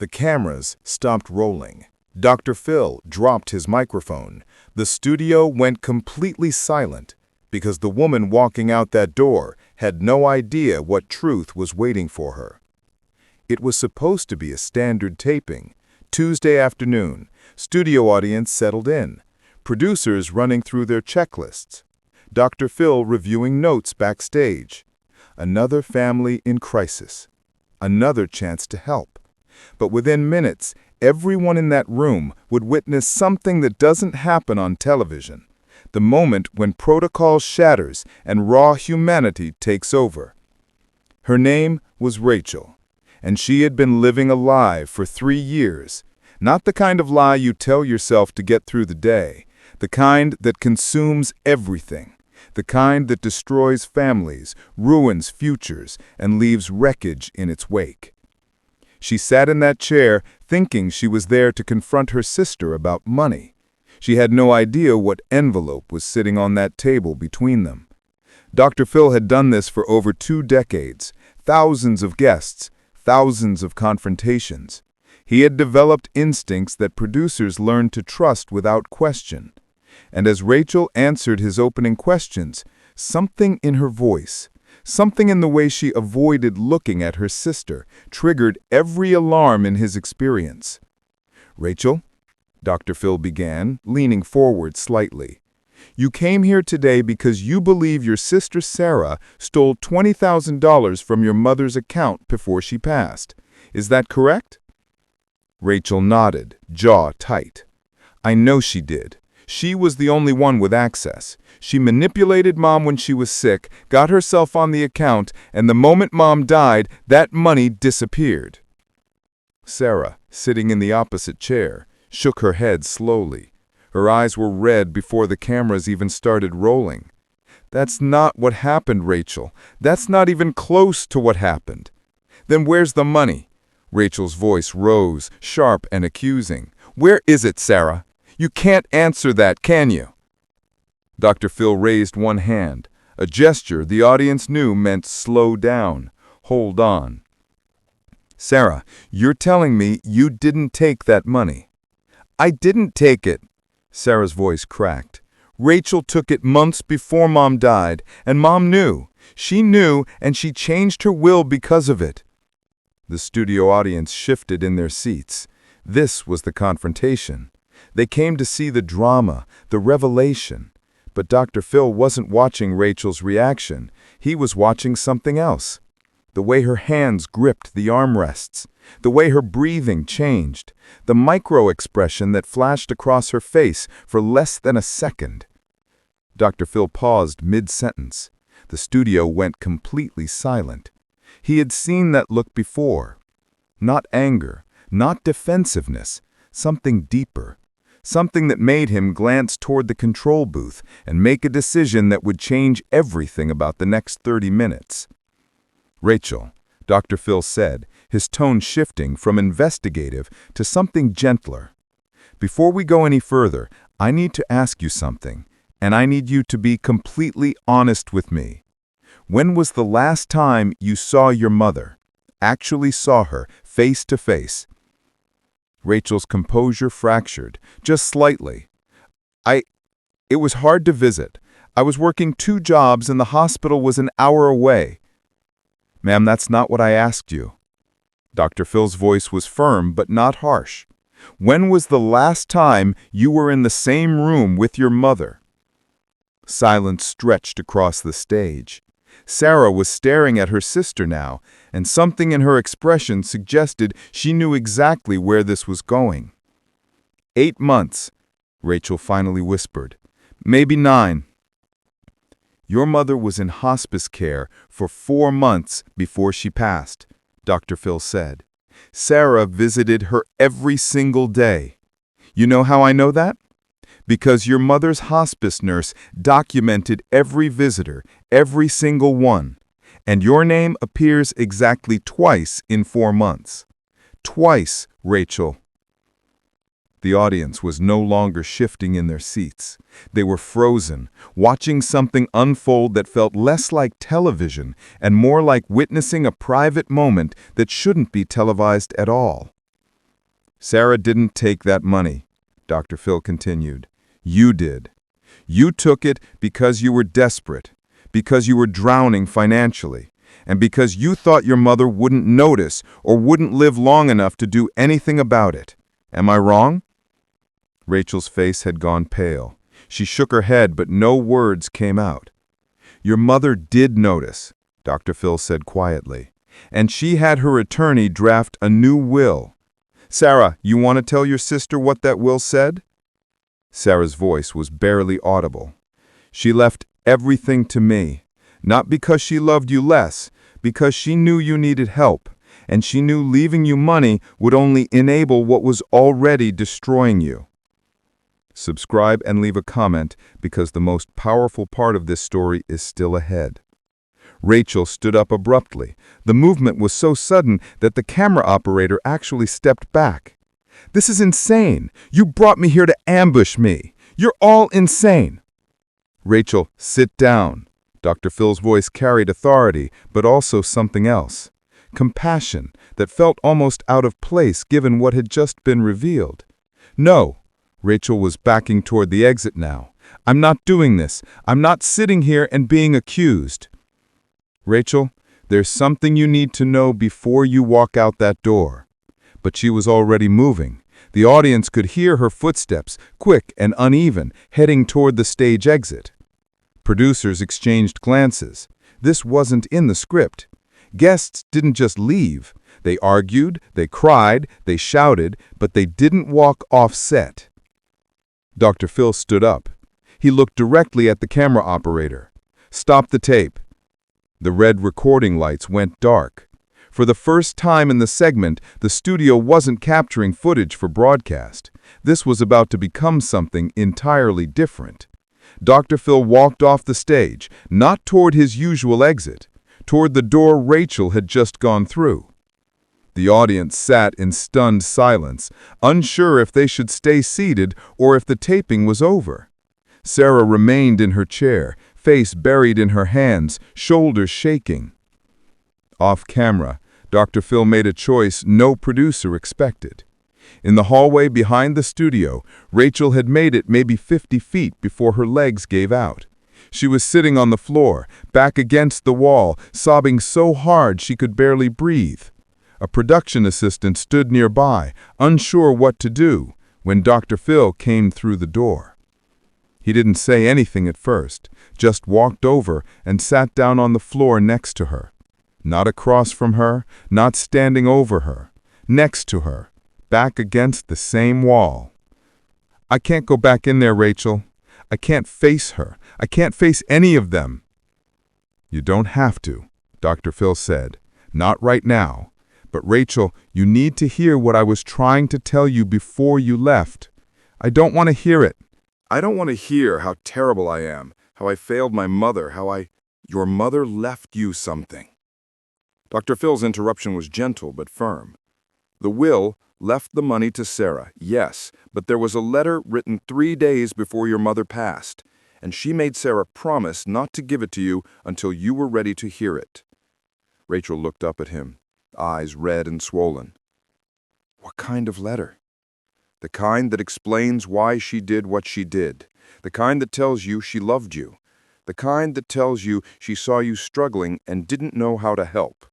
The cameras stopped rolling. Dr. Phil dropped his microphone. The studio went completely silent because the woman walking out that door had no idea what truth was waiting for her. It was supposed to be a standard taping. Tuesday afternoon, studio audience settled in. Producers running through their checklists. Dr. Phil reviewing notes backstage. Another family in crisis. Another chance to help. But within minutes, everyone in that room would witness something that doesn't happen on television. The moment when protocol shatters and raw humanity takes over. Her name was Rachel, and she had been living a lie for 3 years. Not the kind of lie you tell yourself to get through the day. The kind that consumes everything. The kind that destroys families, ruins futures, and leaves wreckage in its wake. She sat in that chair thinking she was there to confront her sister about money. She had no idea what envelope was sitting on that table between them. Dr. Phil had done this for over 2 decades, thousands of guests, thousands of confrontations. He had developed instincts that producers learned to trust without question. And as Rachel answered his opening questions, something in her voice, something in the way she avoided looking at her sister, triggered every alarm in his experience. "Rachel," Dr. Phil began, leaning forward slightly, "you came here today because you believe your sister Sarah stole $20,000 from your mother's account before she passed. Is that correct?" Rachel nodded, jaw tight. "I know she did. She was the only one with access. She manipulated Mom when she was sick, got herself on the account, and the moment Mom died, that money disappeared." Sarah, sitting in the opposite chair, shook her head slowly. Her eyes were red before the cameras even started rolling. "That's not what happened, Rachel. That's not even close to what happened." "Then where's the money?" Rachel's voice rose, sharp and accusing. "Where is it, Sarah? You can't answer that, can you?" Dr. Phil raised one hand, a gesture the audience knew meant slow down, hold on. "Sarah, you're telling me you didn't take that money." "I didn't take it." Sarah's voice cracked. "Rachel took it months before Mom died, and Mom knew. She knew, and she changed her will because of it." The studio audience shifted in their seats. This was the confrontation. They came to see the drama, the revelation. But Dr. Phil wasn't watching Rachel's reaction. He was watching something else. The way her hands gripped the armrests, the way her breathing changed, the micro-expression that flashed across her face for less than a second. Dr. Phil paused mid-sentence. The studio went completely silent. He had seen that look before. Not anger, not defensiveness, something deeper. Something that made him glance toward the control booth and make a decision that would change everything about the next 30 minutes. "Rachel," Dr. Phil said, his tone shifting from investigative to something gentler. "Before we go any further, I need to ask you something, and I need you to be completely honest with me. When was the last time you saw your mother, actually saw her face to face?" Rachel's composure fractured, just slightly. It was hard to visit. I was working 2 jobs and the hospital was an hour away." "Ma'am, that's not what I asked you." Dr. Phil's voice was firm but not harsh. "When was the last time you were in the same room with your mother?" Silence stretched across the stage. Sarah was staring at her sister now, and something in her expression suggested she knew exactly where this was going. 8 months, Rachel finally whispered. "Maybe 9. "Your mother was in hospice care for 4 months before she passed," Dr. Phil said. "Sarah visited her every single day. You know how I know that? Because your mother's hospice nurse documented every visitor, every single one, and your name appears exactly twice in 4 months. Twice, Rachel." The audience was no longer shifting in their seats. They were frozen, watching something unfold that felt less like television and more like witnessing a private moment that shouldn't be televised at all. Sarah didn't take that money, Dr. Phil continued. You did. You took it because you were desperate, because you were drowning financially, and because you thought your mother wouldn't notice or wouldn't live long enough to do anything about it. Am I wrong? Rachel's face had gone pale. She shook her head, but no words came out. Your mother did notice, Dr. Phil said quietly, and she had her attorney draft a new will. Sarah, you want to tell your sister what that will said? Sarah's voice was barely audible. She left everything to me, not because she loved you less, because she knew you needed help, and she knew leaving you money would only enable what was already destroying you. Subscribe and leave a comment because the most powerful part of this story is still ahead. Rachel stood up abruptly. The movement was so sudden that the camera operator actually stepped back. This is insane. You brought me here to ambush me. You're all insane. Rachel, sit down. Dr. Phil's voice carried authority, but also something else. Compassion that felt almost out of place given what had just been revealed. No. Rachel was backing toward the exit now. I'm not doing this. I'm not sitting here and being accused. Rachel, there's something you need to know before you walk out that door. But she was already moving. The audience could hear her footsteps, quick and uneven, heading toward the stage exit. Producers exchanged glances. This wasn't in the script. Guests didn't just leave. They argued, they cried, they shouted, but they didn't walk off set. Dr. Phil stood up. He looked directly at the camera operator. Stop the tape. The red recording lights went dark. For the first time in the segment, the studio wasn't capturing footage for broadcast. This was about to become something entirely different. Dr. Phil walked off the stage, not toward his usual exit, toward the door Rachel had just gone through. The audience sat in stunned silence, unsure if they should stay seated or if the taping was over. Sarah remained in her chair, face buried in her hands, shoulders shaking. Off camera, Dr. Phil made a choice no producer expected. In the hallway behind the studio, Rachel had made it maybe 50 feet before her legs gave out. She was sitting on the floor, back against the wall, sobbing so hard she could barely breathe. A production assistant stood nearby, unsure what to do, when Dr. Phil came through the door. He didn't say anything at first, just walked over and sat down on the floor next to her. Not across from her, not standing over her. Next to her, back against the same wall. I can't go back in there, Rachel. I can't face her. I can't face any of them. You don't have to, Dr. Phil said. Not right now. But Rachel, you need to hear what I was trying to tell you before you left. I don't want to hear it. I don't want to hear how terrible I am, how I failed my mother, Your mother left you something. Dr. Phil's interruption was gentle but firm. The will left the money to Sarah, yes, but there was a letter written 3 days before your mother passed, and she made Sarah promise not to give it to you until you were ready to hear it. Rachel looked up at him, eyes red and swollen. What kind of letter? The kind that explains why she did what she did. The kind that tells you she loved you. The kind that tells you she saw you struggling and didn't know how to help.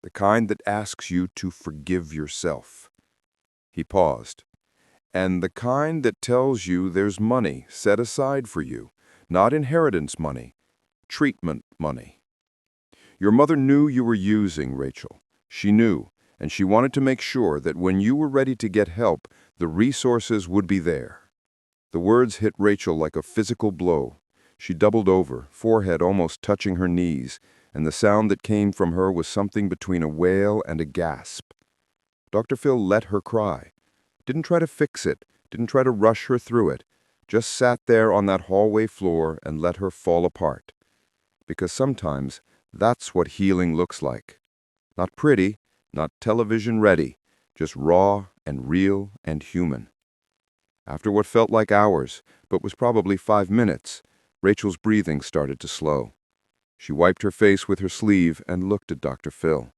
The kind that asks you to forgive yourself. He paused. And the kind that tells you there's money set aside for you, not inheritance money, treatment money. Your mother knew you were using, Rachel. She knew, and she wanted to make sure that when you were ready to get help, the resources would be there. The words hit Rachel like a physical blow. She doubled over, forehead almost touching her knees, and the sound that came from her was something between a wail and a gasp. Dr. Phil let her cry. Didn't try to fix it, didn't try to rush her through it, just sat there on that hallway floor and let her fall apart. Because sometimes that's what healing looks like. Not pretty, not television ready, just raw and real and human. After what felt like hours, but was probably 5 minutes, Rachel's breathing started to slow. She wiped her face with her sleeve and looked at Dr. Phil.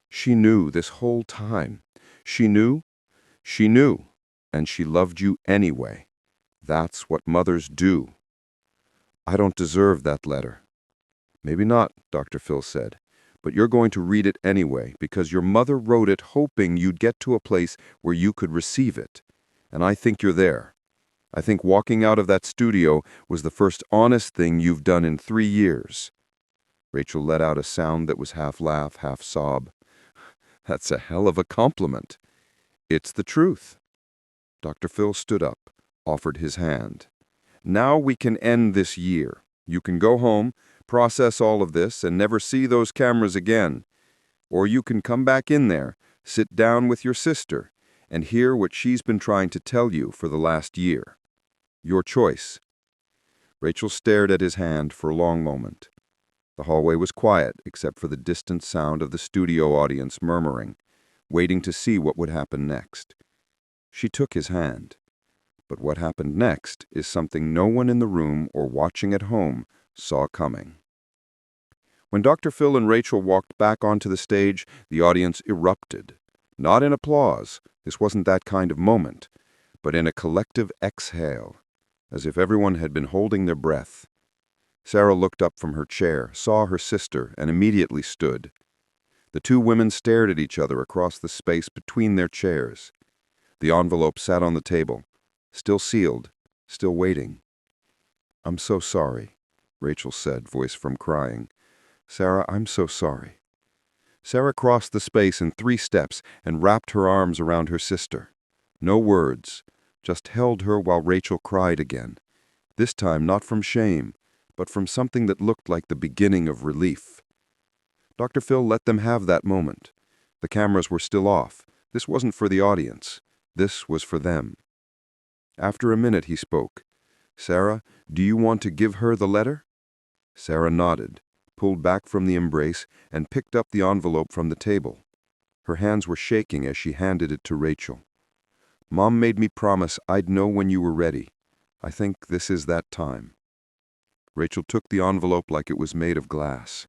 She knew this whole time. She knew She knew, and she loved you anyway. That's what mothers do. I don't deserve that letter. Maybe not, Dr. Phil said, but you're going to read it anyway because your mother wrote it hoping you'd get to a place where you could receive it. And I think you're there. I think walking out of that studio was the first honest thing you've done in 3 years. Rachel let out a sound that was half laugh, half sob. That's a hell of a compliment. It's the truth. Dr. Phil stood up, offered his hand. Now we can end this year. You can go home, process all of this, and never see those cameras again. Or you can come back in there, sit down with your sister, and hear what she's been trying to tell you for the last year. Your choice. Rachel stared at his hand for a long moment. The hallway was quiet except for the distant sound of the studio audience murmuring, waiting to see what would happen next. She took his hand. But what happened next is something no one in the room or watching at home saw coming. When Dr. Phil and Rachel walked back onto the stage, the audience erupted. Not in applause, this wasn't that kind of moment, but in a collective exhale, as if everyone had been holding their breath. Sarah looked up from her chair, saw her sister, and immediately stood. The two women stared at each other across the space between their chairs. The envelope sat on the table, still sealed, still waiting. "I'm so sorry," Rachel said, voice from crying. "Sarah, I'm so sorry." Sarah crossed the space in 3 steps and wrapped her arms around her sister. No words, just held her while Rachel cried again. This time not from shame, but from something that looked like the beginning of relief. Dr. Phil let them have that moment. The cameras were still off. This wasn't for the audience. This was for them. After a minute he spoke. "Sarah, do you want to give her the letter?" Sarah nodded, pulled back from the embrace, and picked up the envelope from the table. Her hands were shaking as she handed it to Rachel. "Mom made me promise I'd know when you were ready. I think this is that time." Rachel took the envelope like it was made of glass.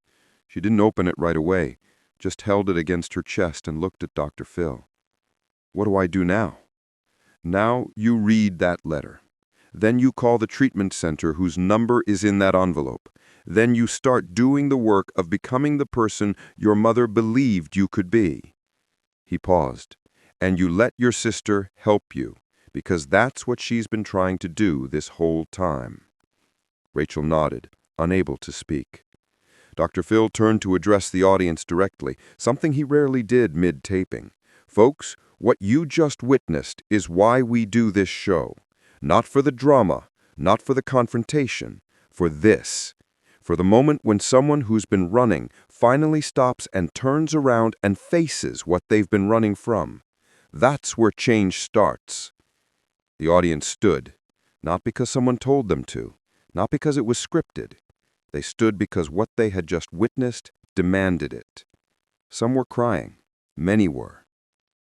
She didn't open it right away, just held it against her chest and looked at Dr. Phil. "What do I do now?" "Now you read that letter. Then you call the treatment center whose number is in that envelope. Then you start doing the work of becoming the person your mother believed you could be." He paused. "And you let your sister help you, because that's what she's been trying to do this whole time." Rachel nodded, unable to speak. Dr. Phil turned to address the audience directly, something he rarely did mid-taping. "Folks, what you just witnessed is why we do this show. Not for the drama, not for the confrontation, for this. For the moment when someone who's been running finally stops and turns around and faces what they've been running from. That's where change starts." The audience stood, not because someone told them to, not because it was scripted. They stood because what they had just witnessed demanded it. Some were crying. Many were.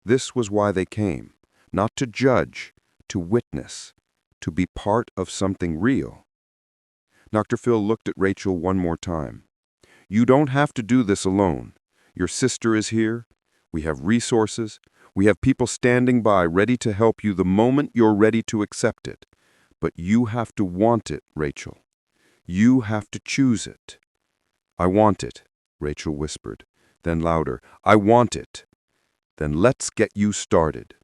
This was why they came, not to judge, to witness, to be part of something real. Dr. Phil looked at Rachel one more time. "You don't have to do this alone. Your sister is here. We have resources. We have people standing by ready to help you the moment you're ready to accept it. But you have to want it, Rachel. You have to choose it." "I want it," Rachel whispered. Then louder, "I want it." "Then let's get you started."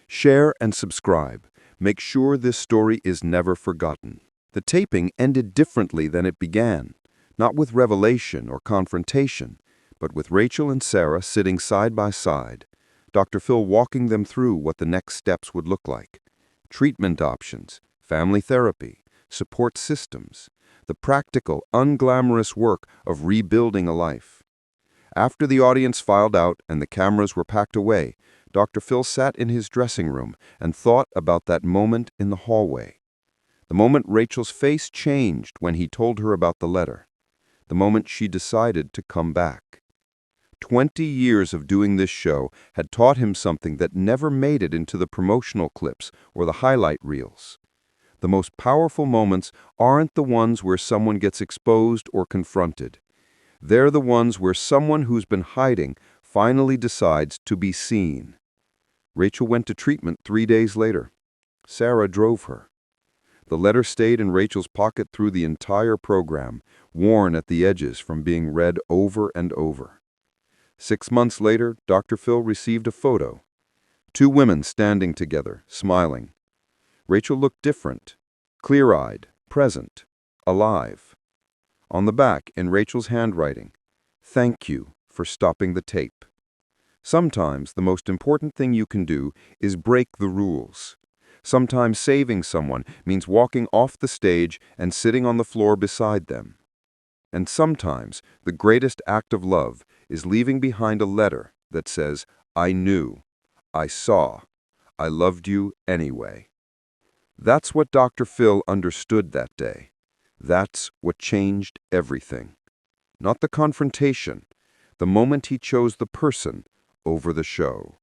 Share and subscribe. Make sure this story is never forgotten. The taping ended differently than it began, not with revelation or confrontation, but with Rachel and Sarah sitting side by side, Dr. Phil walking them through what the next steps would look like. Treatment options, family therapy, support systems, the practical, unglamorous work of rebuilding a life. After the audience filed out and the cameras were packed away, Dr. Phil sat in his dressing room and thought about that moment in the hallway. The moment Rachel's face changed when he told her about the letter. The moment she decided to come back. 20 years of doing this show had taught him something that never made it into the promotional clips or the highlight reels. The most powerful moments aren't the ones where someone gets exposed or confronted. They're the ones where someone who's been hiding finally decides to be seen. Rachel went to treatment 3 days later. Sarah drove her. The letter stayed in Rachel's pocket through the entire program, worn at the edges from being read over and over. 6 months later, Dr. Phil received a photo. 2 women standing together, smiling. Rachel looked different, clear-eyed, present, alive. On the back, in Rachel's handwriting, "Thank you for stopping the tape." Sometimes the most important thing you can do is break the rules. Sometimes saving someone means walking off the stage and sitting on the floor beside them. And sometimes the greatest act of love is leaving behind a letter that says, "I knew, I saw, I loved you anyway." That's what Dr. Phil understood that day. That's what changed everything. Not the confrontation, the moment he chose the person over the show.